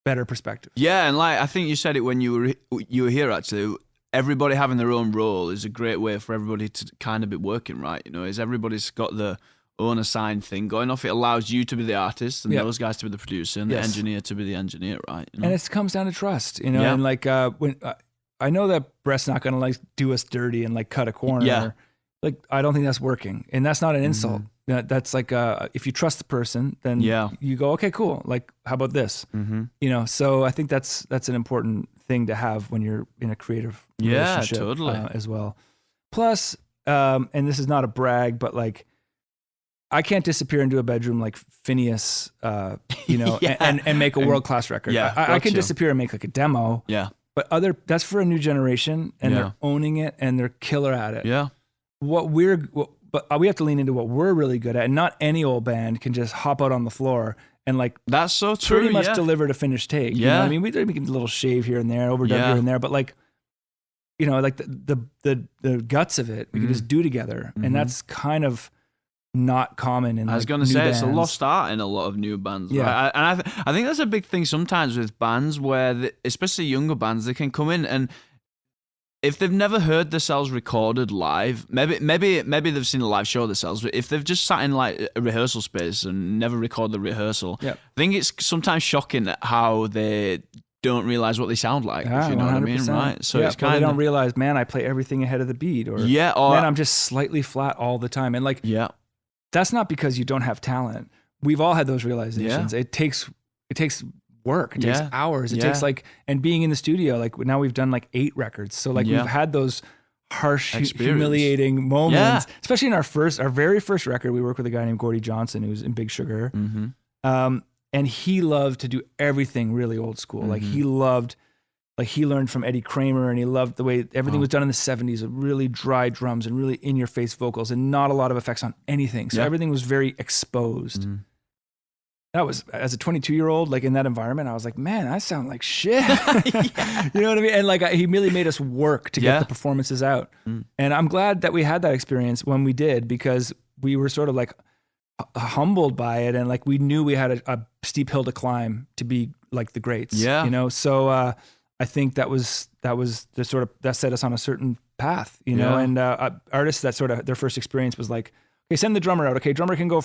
Speaker 2: better perspective.
Speaker 1: Yeah, and like I think you said it when you were here actually. Everybody having their own role is a great way for everybody to kind of be working, right? You know, is everybody's got the own assigned thing going off. It allows you to be the artist and those guys to be the producer and the engineer to be the engineer, right? You know?
Speaker 2: And it comes down to trust, you know. And like when I know that Brett's not gonna like do us dirty and like cut a corner.
Speaker 1: Yeah.
Speaker 2: Like I don't think that's working, and that's not an insult. That's like if you trust the person, then you go, okay, cool. Like how about this? You know. So I think that's an important thing to have when you're in a creative relationship,
Speaker 1: totally.
Speaker 2: As well. Plus, and this is not a brag, but like I can't disappear into a bedroom like Phineas, you know, and make a world-class record.
Speaker 1: Yeah,
Speaker 2: I can disappear and make like a demo.
Speaker 1: Yeah.
Speaker 2: But that's for a new generation, and they're owning it and they're killer at it.
Speaker 1: Yeah.
Speaker 2: But we have to lean into what we're really good at, and not any old band can just hop out on the floor and like
Speaker 1: that's so true.
Speaker 2: Pretty much deliver a finished take. You know what I mean? We can a little shave here and there, overdub here and there, but like, you know, like the guts of it, we can just do together, and that's kind of not common in.
Speaker 1: I was going to say bands. It's a lost art in a lot of new bands.
Speaker 2: Yeah,
Speaker 1: right? And I think that's a big thing sometimes with bands where, especially younger bands, they can come in and if they've never heard themselves recorded live, maybe they've seen a live show themselves, but if they've just sat in like a rehearsal space and never recorded the rehearsal, I think it's sometimes shocking at how they don't realize what they sound like. If you know 100%. What I mean, right? So it's kind of
Speaker 2: they don't realize, man, I play everything ahead of the beat, or man, I'm just slightly flat all the time, and like that's not because you don't have talent. We've all had those realizations. It takes work. It takes hours. It takes like, and being in the studio, like now we've done like 8 records. So like we've had those harsh, humiliating moments, especially in our very first record. We worked with a guy named Gordy Johnson, who's in Big Sugar. And he loved to do everything really old school. Like he learned from Eddie Kramer, and he loved the way everything was done in the 70s with really dry drums and really in your face vocals and not a lot of effects on anything. So everything was very exposed. That was, as a 22-year-old, like in that environment, I was like, man, I sound like shit. You know what I mean? And like, he really made us work to get the performances out. And I'm glad that we had that experience when we did, because we were sort of like humbled by it. And like, we knew we had a steep hill to climb to be like the greats, you know? So I think that was the sort of, that set us on a certain path, you know? And artists that sort of, their first experience was like, okay, send the drummer out. Okay, drummer can go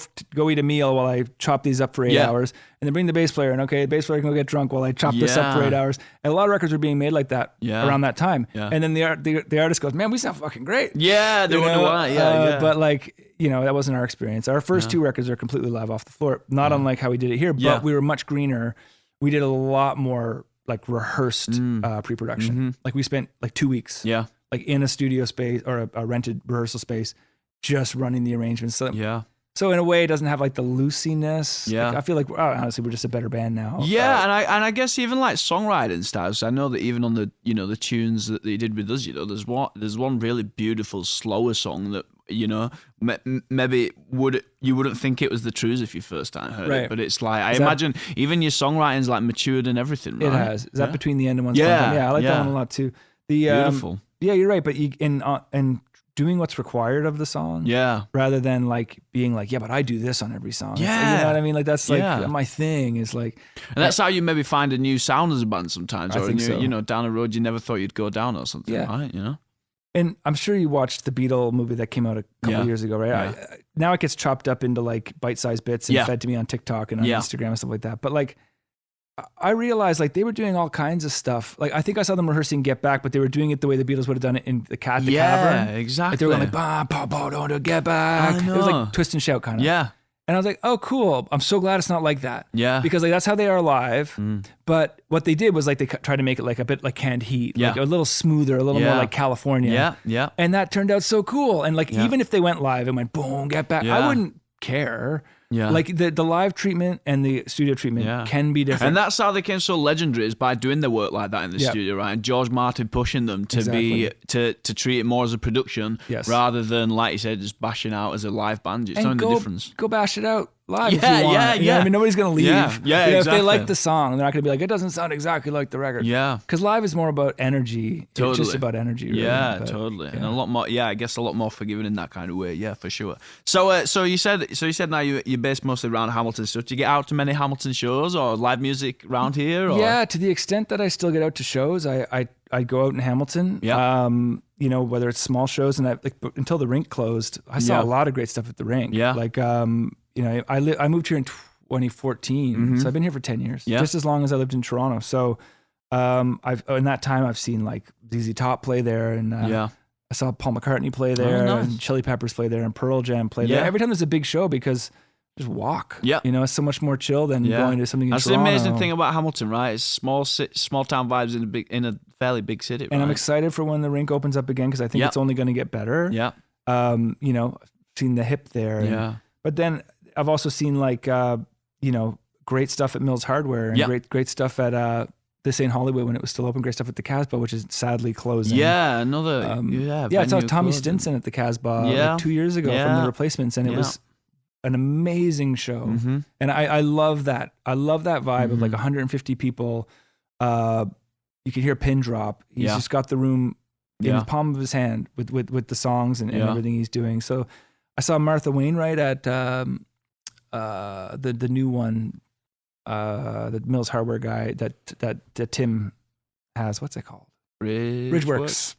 Speaker 2: eat a meal while I chop these up for 8 hours. And then bring the bass player in. Okay, the bass player can go get drunk while I chop this up for 8 hours. And a lot of records were being made like that around that time. And then the artist goes, man, we sound fucking great.
Speaker 1: Yeah, they wonder why.
Speaker 2: But like, you know, that wasn't our experience. Our first 2 records are completely live off the floor. Not unlike how we did it here, but we were much greener. We did a lot more like rehearsed pre-production. Like we spent like 2 weeks like in a studio space or a rented rehearsal space, just running the arrangements. So in a way, it doesn't have like the loosiness. Like, I feel like honestly, we're just a better band now.
Speaker 1: And I guess even like songwriting styles. I know that even on the the tunes that they did with us, you know, there's one really beautiful slower song that maybe you wouldn't think it was the Trews if you first time heard it, but it's like I imagine even your songwriting's like matured and everything. Right?
Speaker 2: It has. Is that Between the End and One's Content? I like that one a lot too.
Speaker 1: Beautiful.
Speaker 2: Yeah, you're right. But and doing what's required of the song, rather than like being like, but I do this on every song. Like, you know what I mean? Like that's like my thing is like,
Speaker 1: and that's how you maybe find a new sound as a band sometimes, or you know, down a road you never thought you'd go down or something, right? You know.
Speaker 2: And I'm sure you watched the Beatle movie that came out a couple years ago, right? Now it gets chopped up into like bite-sized bits and fed to me on TikTok and on Instagram and stuff like that. But like, I realized like they were doing all kinds of stuff. Like I think I saw them rehearsing Get Back, but they were doing it the way the Beatles would have done it in the Cavern.
Speaker 1: Yeah, exactly.
Speaker 2: Like they were going like, bah, bah, bah, don't get back. It was like twist and shout kind of.
Speaker 1: Yeah.
Speaker 2: And I was like, oh, cool. I'm so glad it's not like that.
Speaker 1: Yeah.
Speaker 2: Because like that's how they are live. But what they did was like they tried to make it like a bit like Canned Heat, like a little smoother, a little more like California.
Speaker 1: Yeah.
Speaker 2: And that turned out so cool. And like even if they went live and went boom, Get Back, I wouldn't care. Yeah. Like the live treatment and the studio treatment can be different.
Speaker 1: And that's how they became so legendary, is by doing their work like that in the studio, right? And George Martin pushing them to be to treat it more as a production rather than, like you said, just bashing out as a live band. It's only the difference.
Speaker 2: Go bash it out. live if you want.
Speaker 1: Yeah.
Speaker 2: You know what I mean, nobody's gonna leave.
Speaker 1: Yeah, exactly.
Speaker 2: If they like the song, they're not gonna be like, it doesn't sound exactly like the record.
Speaker 1: Yeah.
Speaker 2: Because live is more about energy.
Speaker 1: Totally.
Speaker 2: It's just about energy. Really.
Speaker 1: Yeah,
Speaker 2: But,
Speaker 1: totally.
Speaker 2: yeah.
Speaker 1: And a lot more. Yeah, I guess a lot more forgiving in that kind of way. Yeah, for sure. So you said now you're based mostly around Hamilton. So do you get out to many Hamilton shows or live music around here? Or?
Speaker 2: Yeah, to the extent that I still get out to shows, I go out in Hamilton.
Speaker 1: Yeah.
Speaker 2: You know, whether it's small shows, and until the rink closed, I saw a lot of great stuff at the rink.
Speaker 1: Yeah.
Speaker 2: Like you know, I moved here in 2014, so I've been here for 10 years, just as long as I lived in Toronto. So in that time I've seen like ZZ Top play there, and I saw Paul McCartney play there, and Chili Peppers play there, and Pearl Jam play there. Every time there's a big show, because just walk.
Speaker 1: Yeah.
Speaker 2: You know, it's so much more chill than going to something in
Speaker 1: That's
Speaker 2: Toronto.
Speaker 1: the amazing thing about Hamilton, right? It's small town vibes in a fairly big city.
Speaker 2: And I'm excited for when the rink opens up again, because I think it's only going to get better.
Speaker 1: Yeah.
Speaker 2: You know, I've seen the Hip there. But then I've also seen like you know, great stuff at Mills Hardware, and great stuff at This Ain't Hollywood when it was still open. Great stuff at the Casbah, which is sadly closing.
Speaker 1: Yeah, another.
Speaker 2: I saw Tommy Stinson at the Casbah like 2 years ago from the Replacements, and it was an amazing show. And I love that. I love that vibe of like 150 people. You can hear a pin drop. He's just got the room in the palm of his hand with the songs and everything he's doing. So I saw Martha Wainwright at the new one, the Mills Hardware guy that Tim has. What's it called? Ridgeworks.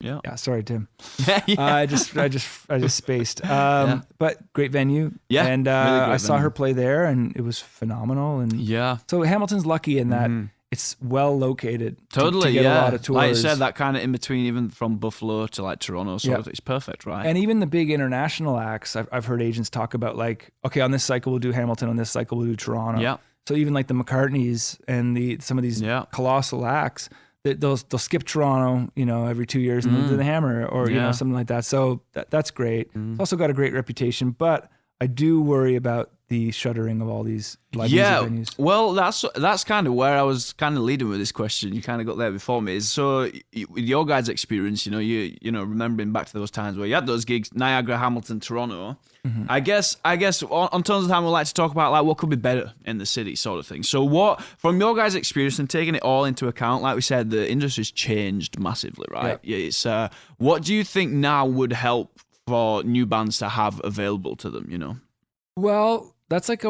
Speaker 2: Yeah. Sorry, Tim. I just spaced. But great venue. Yeah. And really I saw her play there, and it was phenomenal. And so Hamilton's lucky in that it's well located.
Speaker 1: Totally.
Speaker 2: To get a lot of tours.
Speaker 1: Like you said, that kind of in between, even from Buffalo to like Toronto. So it's perfect, right?
Speaker 2: And even the big international acts, I've heard agents talk about like, okay, on this cycle we'll do Hamilton, on this cycle we'll do Toronto. Yeah. So even like the McCartneys and some of these colossal acts, they'll skip Toronto, you know, every 2 years and they'll do the Hammer or you know, something like that. So that's great. It's also got a great reputation, but I do worry about the shuttering of all these live music venues.
Speaker 1: Well, that's kind of where I was kind of leading with this question. You kind of got there before me. So with your guys' experience, you know, remembering back to those times where you had those gigs, Niagara, Hamilton, Toronto. I guess on Tons of Time we like to talk about like what could be better in the city, sort of thing. So what, from your guys' experience and taking it all into account, like we said, the industry's changed massively, right? Yeah. It's what do you think now would help for new bands to have available to them? You know.
Speaker 2: Well, that's like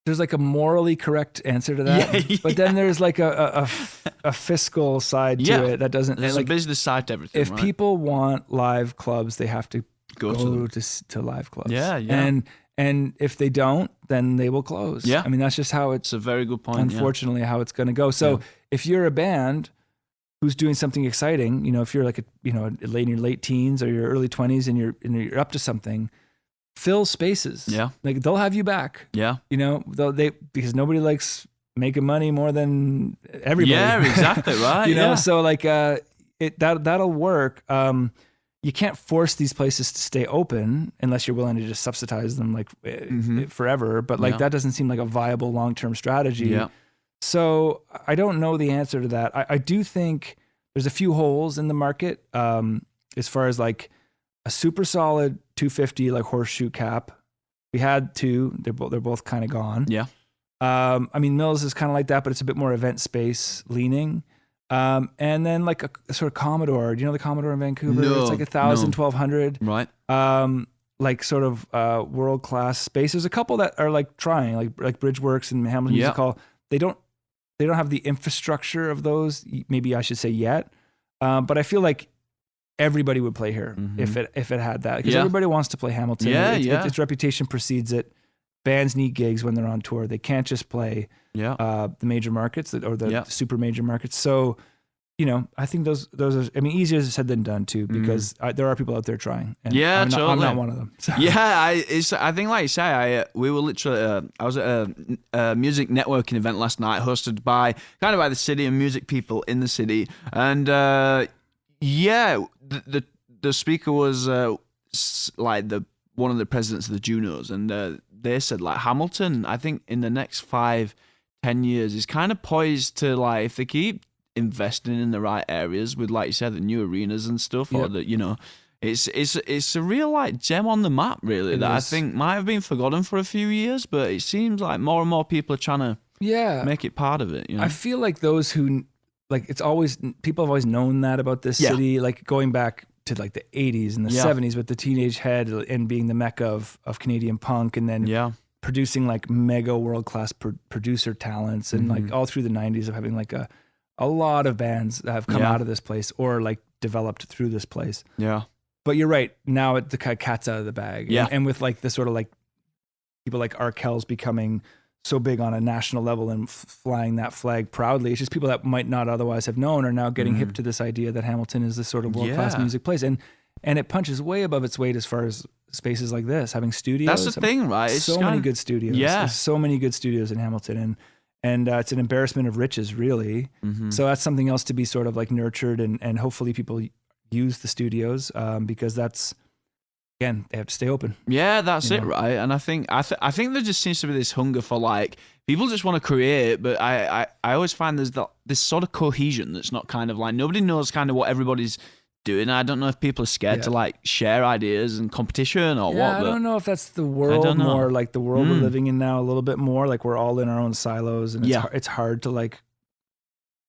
Speaker 2: there's like a morally correct answer to that, but then there's like a fiscal side to it that doesn't.
Speaker 1: There's
Speaker 2: like,
Speaker 1: a business side to everything.
Speaker 2: If people want live clubs, they have to go to live clubs. Yeah. And if they don't, then they will close. Yeah. I mean, that's just how it's
Speaker 1: a very good point.
Speaker 2: Unfortunately, how it's going to go. So if you're a band who's doing something exciting, you know, if you're like in your late teens or your early 20s and you're up to something, fill spaces. Yeah. Like they'll have you back. Yeah. You know, because nobody likes making money more than everybody.
Speaker 1: Yeah, exactly. Right.
Speaker 2: You know, so like that'll work. You can't force these places to stay open unless you're willing to just subsidize them like forever. But like that doesn't seem like a viable long-term strategy. Yeah. So I don't know the answer to that. I do think there's a few holes in the market as far as like a super solid 250 like horseshoe cap. We had two. They're both kind of gone. Yeah. I mean, Mills is kind of like that, but it's a bit more event space leaning. And then like a sort of Commodore. Do you know the Commodore in Vancouver? No, it's like 1,000, 1,200. Right. Like sort of world class space. There's a couple that are like trying, like Bridgeworks and Hamilton Music Hall. They don't have the infrastructure of those. Maybe I should say yet. But I feel like everybody would play here if it had that, because everybody wants to play Hamilton. Its reputation precedes it. Bands need gigs when they're on tour. They can't just play the major markets or the super major markets. So, you know, I think those are, I mean, easier said than done too, because there are people out there trying. And I'm not one of them. So.
Speaker 1: Yeah, I think like you say, we were literally, I was at a music networking event last night hosted by the city and music people in the city. And the speaker was like one of the presidents of the Junos, and they said like Hamilton, I think in the next 5-10 years is kind of poised to, like, if they keep investing in the right areas with, like you said, the new arenas and stuff, or the, you know, it's a real like gem on the map, really, that I think might have been forgotten for a few years, but it seems like more and more people are trying to make it part of it. You know?
Speaker 2: I feel like those who like people have always known that about this city, like going back to like the 80s and the 70s with the Teenage Head and being the mecca of Canadian punk, and then producing like mega world-class producer talents, and like all through the 90s of having like a lot of bands that have come out of this place or like developed through this place.
Speaker 1: Yeah.
Speaker 2: But you're right. Now the cat's out of the bag.
Speaker 1: Yeah.
Speaker 2: And with like the sort of like people like Arkell's becoming so big on a national level and flying that flag proudly, it's just people that might not otherwise have known are now getting hip to this idea that Hamilton is this sort of world-class music place. And it punches way above its weight as far as spaces like this, having studios.
Speaker 1: That's the thing, right?
Speaker 2: It's so many good studios.
Speaker 1: Yeah.
Speaker 2: There's so many good studios in Hamilton, and it's an embarrassment of riches, really. So that's something else to be sort of like nurtured, and hopefully people use the studios because that's, again, they have to stay open.
Speaker 1: Yeah, that's it, right? And I think there just seems to be this hunger for like people just want to create, but I always find there's this sort of cohesion that's not kind of like nobody knows kind of what everybody's doing. I don't know if people are scared to like share ideas and competition or what.
Speaker 2: I don't know if that's the world more like the world we're living in now, a little bit more like we're all in our own silos, and it's hard to like,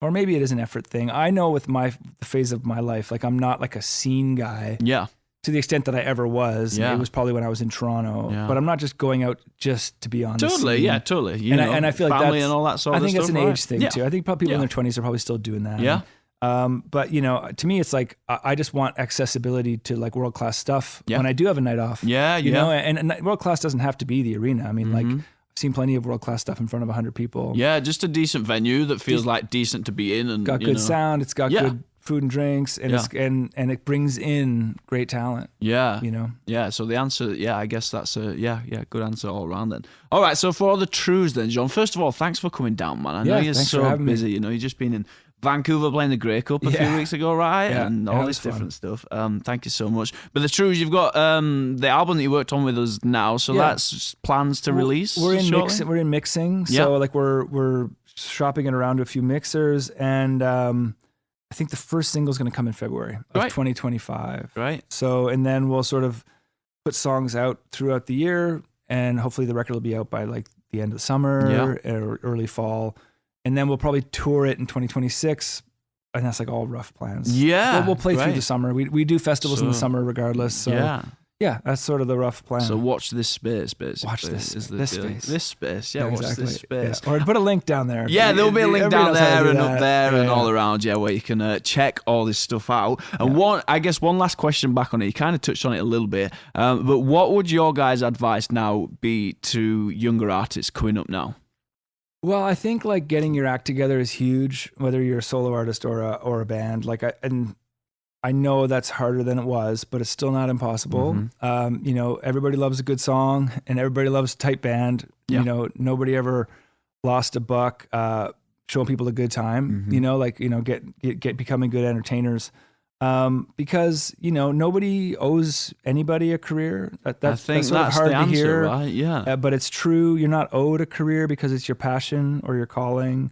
Speaker 2: or maybe it is an effort thing. I know with the phase of my life, like I'm not like a scene guy. Yeah. To the extent that I ever was. It was probably when I was in Toronto. But I'm not just going out just to be on the scene.
Speaker 1: Yeah, totally.
Speaker 2: And I feel like
Speaker 1: family and all that sort of stuff.
Speaker 2: I think it's an age thing too. I think people in their 20s are probably still doing that.
Speaker 1: Yeah.
Speaker 2: But you know, to me, it's like I just want accessibility to like world class stuff when I do have a night off. You know, and world class doesn't have to be the arena. I mean, like I've seen plenty of world class stuff in front of 100 people.
Speaker 1: Yeah, just a decent venue that feels like decent to be in, and
Speaker 2: got good sound. It's got good food and drinks, and it's and it brings in great talent. Yeah, you know.
Speaker 1: Yeah. So the answer, I guess that's a good answer all around then. All right. So for all the Trews then, John. First of all, thanks for coming down, man. I know you're so busy. You know, you've just been in Vancouver playing the Grey Cup a few weeks ago, right?
Speaker 2: Yeah.
Speaker 1: And all this different stuff. Thank you so much. But the Trews, you've got the album that you worked on with us now, so that's plans to release.
Speaker 2: We're in mixing. So like we're shopping it around to a few mixers, and I think the first single is going to come in February of 2025.
Speaker 1: Right.
Speaker 2: So, and then we'll sort of put songs out throughout the year, and hopefully the record will be out by like the end of the summer or early fall. And then we'll probably tour it in 2026. And that's like all rough plans. Yeah. We'll play through the summer. We do festivals in the summer regardless. So yeah, that's sort of the rough plan.
Speaker 1: So watch this space, basically.
Speaker 2: Watch this space.
Speaker 1: This space. Yeah, watch this space.
Speaker 2: Yeah. Or put a link down there.
Speaker 1: Yeah, there'll be a link down there and up there and all around, where you can check all this stuff out. And one last question back on it. You kind of touched on it a little bit. But what would your guys' advice now be to younger artists coming up now?
Speaker 2: Well, I think like getting your act together is huge, whether you're a solo artist or a band. Like I know that's harder than it was, but it's still not impossible. You know, everybody loves a good song and everybody loves a tight band. You know, nobody ever lost a buck showing people a good time. You know, like, you know, get becoming good entertainers. Because, you know, nobody owes anybody a career. That's sort of hard to hear. Right? Yeah. But it's true. You're not owed a career because it's your passion or your calling.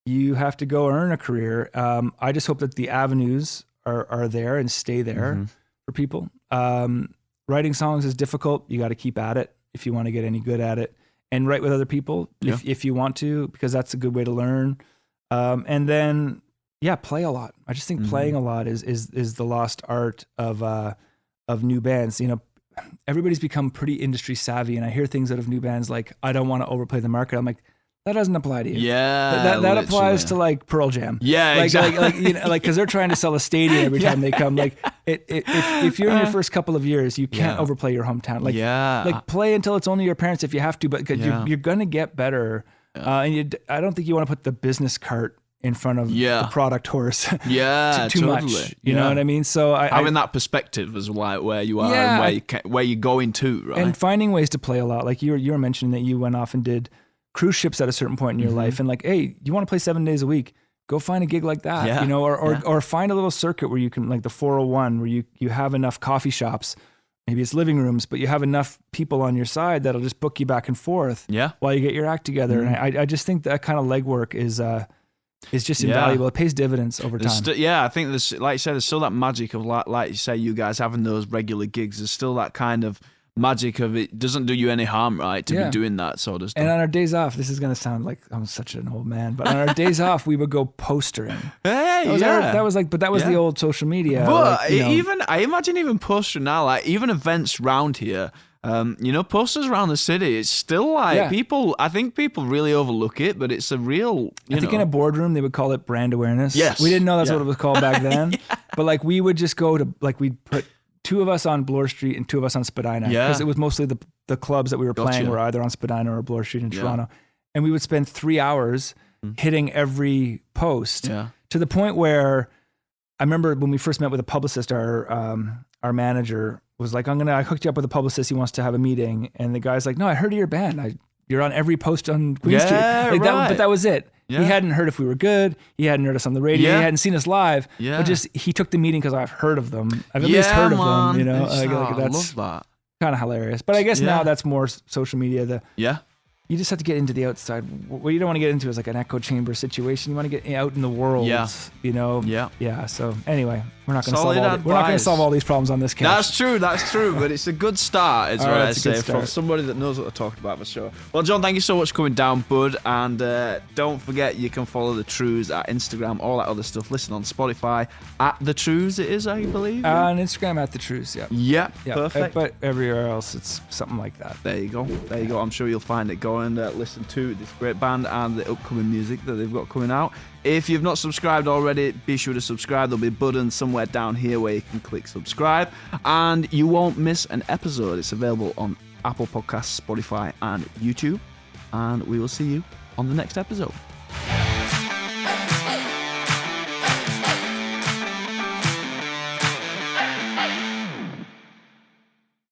Speaker 2: You have to go earn a career. I just hope that the avenues are there and stay there for people. Writing songs is difficult. You got to keep at it if you want to get any good at it, and write with other people if you want to, because that's a good way to learn. And then, play a lot. I just think playing a lot is the lost art of new bands. You know, everybody's become pretty industry savvy, and I hear things out of new bands like, I don't want to overplay the market. I'm like, that doesn't apply to you. Yeah, that applies to like Pearl Jam. Yeah, like, exactly. Like you know, like because they're trying to sell a stadium every time they come. Like, if you're in your first couple of years, you can't overplay your hometown. Like, like play until it's only your parents if you have to, but because you're gonna get better. And I don't think you want to put the business cart in front of the product horse. Too much. You know what I mean? So
Speaker 1: having that perspective is like where you are and where you're going to, right?
Speaker 2: And finding ways to play a lot. Like you were mentioning that you went off and did cruise ships at a certain point in your life, and like, hey, you want to play 7 days a week, go find a gig like that, you know, or find a little circuit where you can, like the 401, where you have enough coffee shops, maybe it's living rooms, but you have enough people on your side that'll just book you back and forth while you get your act together. And I just think that kind of legwork is just invaluable. It pays dividends over time.
Speaker 1: I think there's, like you said, there's still that magic of like you say, you guys having those regular gigs. There's still that kind of magic of it doesn't do you any harm, right, to be doing that sort of stuff.
Speaker 2: And on our days off, this is going to sound like I'm such an old man, but on our days off, we would go postering.
Speaker 1: Hey,
Speaker 2: that was the old social media.
Speaker 1: But I imagine even postering now, like even events round here, posters around the city, it's still like I think people really overlook it, but it's a real,
Speaker 2: I think in a boardroom, they would call it brand awareness.
Speaker 1: Yes.
Speaker 2: We didn't know that's what it was called back then, but like we would just go to, like we'd put 2 of us on Bloor Street and 2 of us on Spadina, because it was mostly the clubs that we were playing were either on Spadina or Bloor Street in Toronto. And we would spend 3 hours hitting every post to the point where I remember when we first met with a publicist, our manager was like, I hooked you up with a publicist. He wants to have a meeting. And the guy's like, no, I heard of your band. You're on every post on Queen Street. But that was it. Yeah. He hadn't heard if we were good. He hadn't heard us on the radio. He hadn't seen us live. Yeah. But just he took the meeting because I've heard of them. I've at least heard of them. That's kind of hilarious. But I guess now that's more social media. You just have to get into the outside. What you don't want to get into is like an echo chamber situation. You want to get out in the world. Yeah. So anyway, we're not going to solve all these problems on this couch.
Speaker 1: That's true. But it's a good start, is what I say, from somebody that knows what they're talking about for sure. Well, John, thank you so much for coming down, bud. And don't forget, you can follow the Trews at Instagram, all that other stuff. Listen on Spotify at the Trews. It is, I believe.
Speaker 2: On Instagram at the Trews. Yeah.
Speaker 1: Perfect.
Speaker 2: But everywhere else, it's something like that.
Speaker 1: There you go. I'm sure you'll find it. Go and listen to this great band and the upcoming music that they've got coming out. If you've not subscribed already, be sure to subscribe. There'll be a button somewhere down here where you can click subscribe, and you won't miss an episode. It's available on Apple Podcasts, Spotify, and YouTube. And we will see you on the next episode.